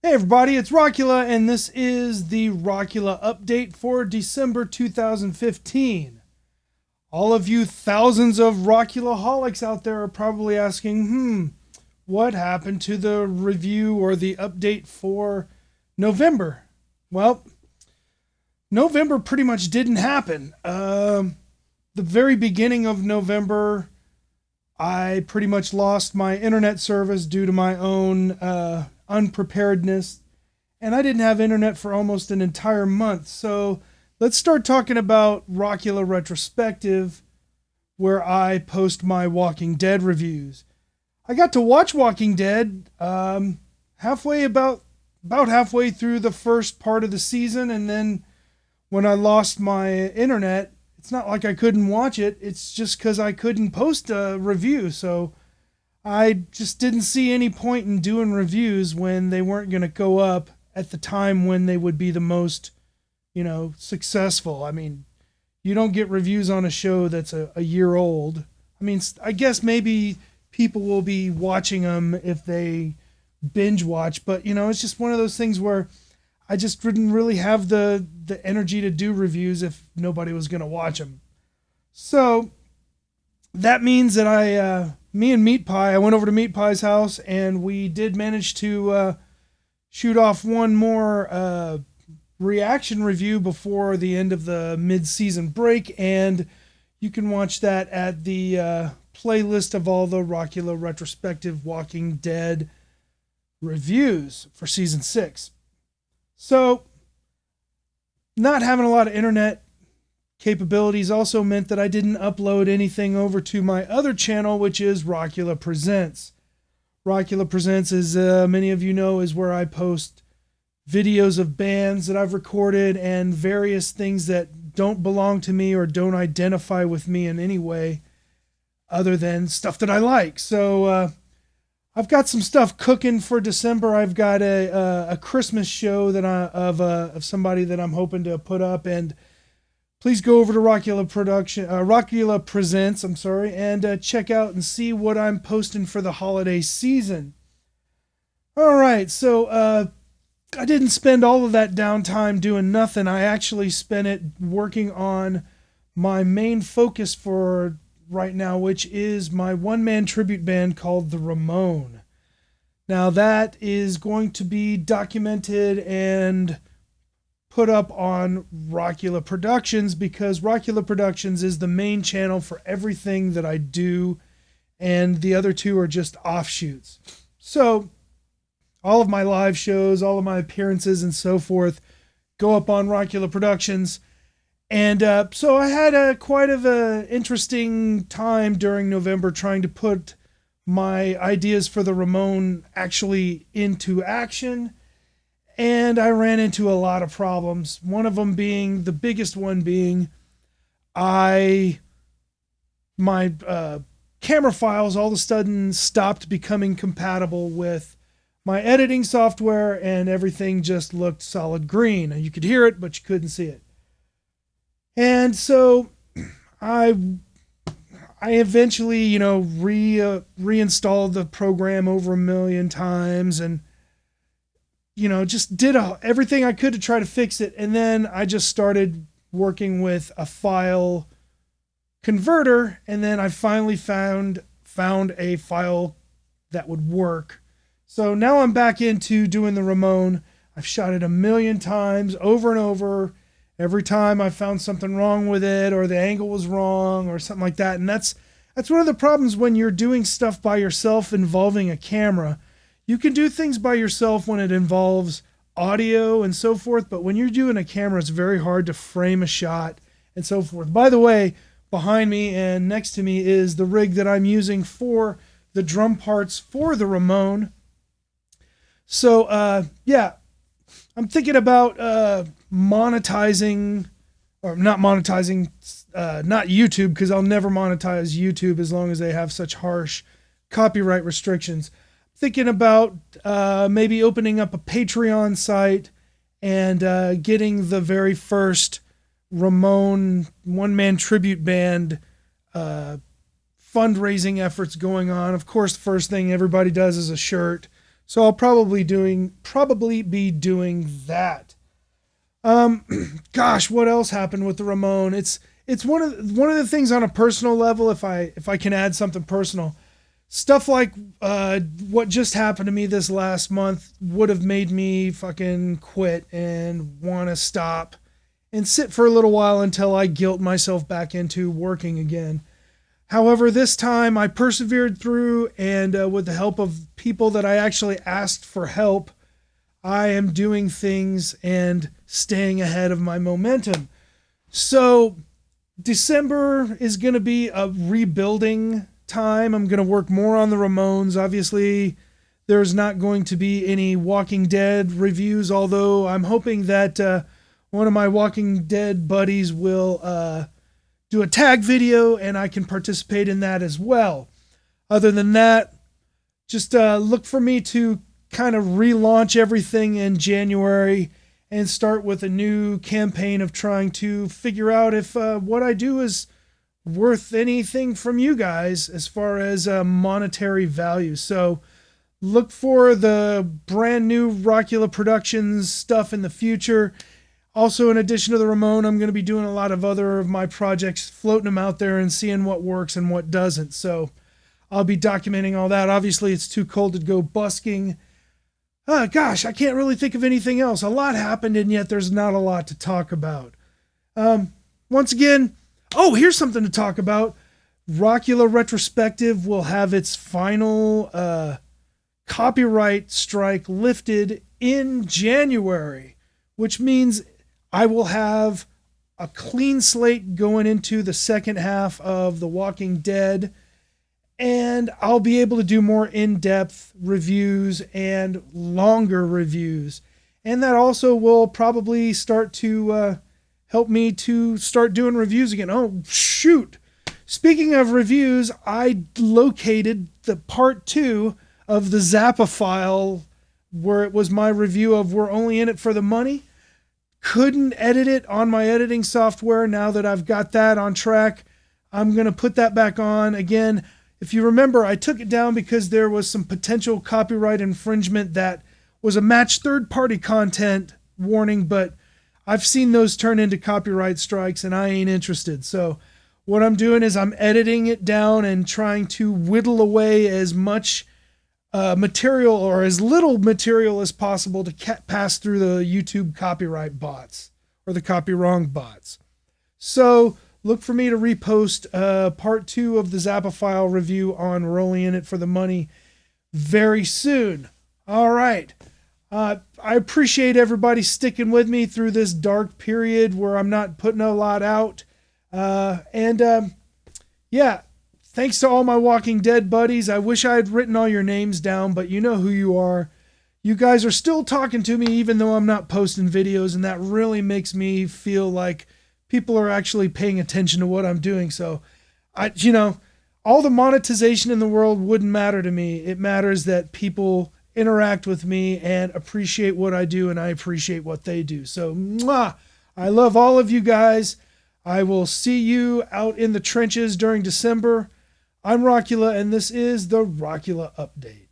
Hey everybody, it's Rockula, and this is the Rockula Update for December 2015. All of you thousands of Rockula-holics out there are probably asking, what happened to the review or the update for November? Well, November pretty much didn't happen. The very beginning of November, I pretty much lost my internet service due to my own unpreparedness, and I didn't have internet for almost an entire month. So let's start talking about Rockula Retrospective, where I post my Walking Dead reviews. I got to watch Walking Dead halfway about halfway through the first part of the season, and then when I lost my internet, it's not like I couldn't watch it. It's just because I couldn't post a review. So I just didn't see any point in doing reviews when they weren't going to go up at the time when they would be the most, successful. I mean, you don't get reviews on a show that's a year old. I mean, I guess maybe people will be watching them if they binge watch, but it's just one of those things where I just didn't really have the energy to do reviews if nobody was going to watch them. So that means that me and Meat Pie, I went over to Meat Pie's house, and we did manage to shoot off one more reaction review before the end of the mid-season break, and you can watch that at the playlist of all the Rockula Retrospective Walking Dead reviews for Season 6. So, not having a lot of internet capabilities also meant that I didn't upload anything over to my other channel, which is Rockula Presents. Rockula Presents, as many of you know, is where I post videos of bands that I've recorded and various things that don't belong to me or don't identify with me in any way other than stuff that I like. So I've got some stuff cooking for December. I've got a Christmas show that of somebody that I'm hoping to put up, and please go over to Rockula Presents, and check out and see what I'm posting for the holiday season. All right, so I didn't spend all of that downtime doing nothing. I actually spent it working on my main focus for right now, which is my one-man tribute band called the Ramon. Now that is going to be documented and put up on Rockula Productions, because Rockula Productions is the main channel for everything that I do, and the other two are just offshoots. So all of my live shows, all of my appearances and so forth go up on Rockula Productions. And so I had quite of an interesting time during November trying to put my ideas for the Ramon actually into action. And I ran into a lot of problems. One of them being, the biggest one being, my camera files all of a sudden stopped becoming compatible with my editing software, and everything just looked solid green. You could hear it, but you couldn't see it. And so I eventually, reinstalled the program over a million times, and just did everything I could to try to fix it. And then I just started working with a file converter, and then I finally found a file that would work. So now I'm back into doing the Ramon. I've shot it a million times over and over. Every time I found something wrong with it, or the angle was wrong or something like that. And that's one of the problems when you're doing stuff by yourself involving a camera. You can do things by yourself when it involves audio and so forth, but when you're doing a camera, it's very hard to frame a shot and so forth. By the way, behind me and next to me is the rig that I'm using for the drum parts for the Ramon. So, I'm thinking about monetizing, or not monetizing, not YouTube, because I'll never monetize YouTube as long as they have such harsh copyright restrictions. Thinking about maybe opening up a Patreon site and getting the very first Ramon one-man tribute band fundraising efforts going on. Of course, the first thing everybody does is a shirt. So I'll probably be doing that. Gosh, what else happened with the Ramon? It's one of the things on a personal level. If I can add something personal, stuff like what just happened to me this last month would have made me fucking quit and want to stop and sit for a little while until I guilt myself back into working again. However, this time I persevered through, and with the help of people that I actually asked for help, I am doing things and staying ahead of my momentum. So December is going to be a rebuilding time. I'm going to work more on the Ramones. Obviously, there's not going to be any Walking Dead reviews, although I'm hoping that one of my Walking Dead buddies will do a tag video and I can participate in that as well. Other than that, just look for me to kind of relaunch everything in January and start with a new campaign of trying to figure out if what I do is worth anything from you guys as far as monetary value. So look for the brand new Rockula Productions stuff in the future. Also, in addition to the Ramon, I'm going to be doing a lot of other of my projects, floating them out there and seeing what works and what doesn't. So I'll be documenting all that. Obviously, it's too cold to go busking. Gosh, I can't really think of anything else. A lot happened, and yet there's not a lot to talk about. Once again, here's something to talk about. Rockula Retrospective will have its final copyright strike lifted in January, which means I will have a clean slate going into the second half of The Walking Dead, and I'll be able to do more in-depth reviews and longer reviews. And that also will probably start to help me to start doing reviews again. Oh, shoot. Speaking of reviews, I located the part 2 of the Zappa file where it was my review of We're Only In It For The Money. Couldn't edit it on my editing software. Now that I've got that on track, I'm going to put that back on. Again, if you remember, I took it down because there was some potential copyright infringement that was a match third-party content warning, but I've seen those turn into copyright strikes, and I ain't interested. So what I'm doing is I'm editing it down and trying to whittle away as much material or as little material as possible to pass through the YouTube copyright bots or the copy-wrong bots. So look for me to repost part 2 of the Zappa file review on We're Only In It For The Money very soon. All right. I appreciate everybody sticking with me through this dark period where I'm not putting a lot out. Yeah, thanks to all my Walking Dead buddies. I wish I had written all your names down, but you know who you are. You guys are still talking to me even though I'm not posting videos, and that really makes me feel like people are actually paying attention to what I'm doing. So, all the monetization in the world wouldn't matter to me. It matters that people interact with me and appreciate what I do, and I appreciate what they do. So, I love all of you guys. I will see you out in the trenches during December. I'm Rockula, and this is the Rockula Update.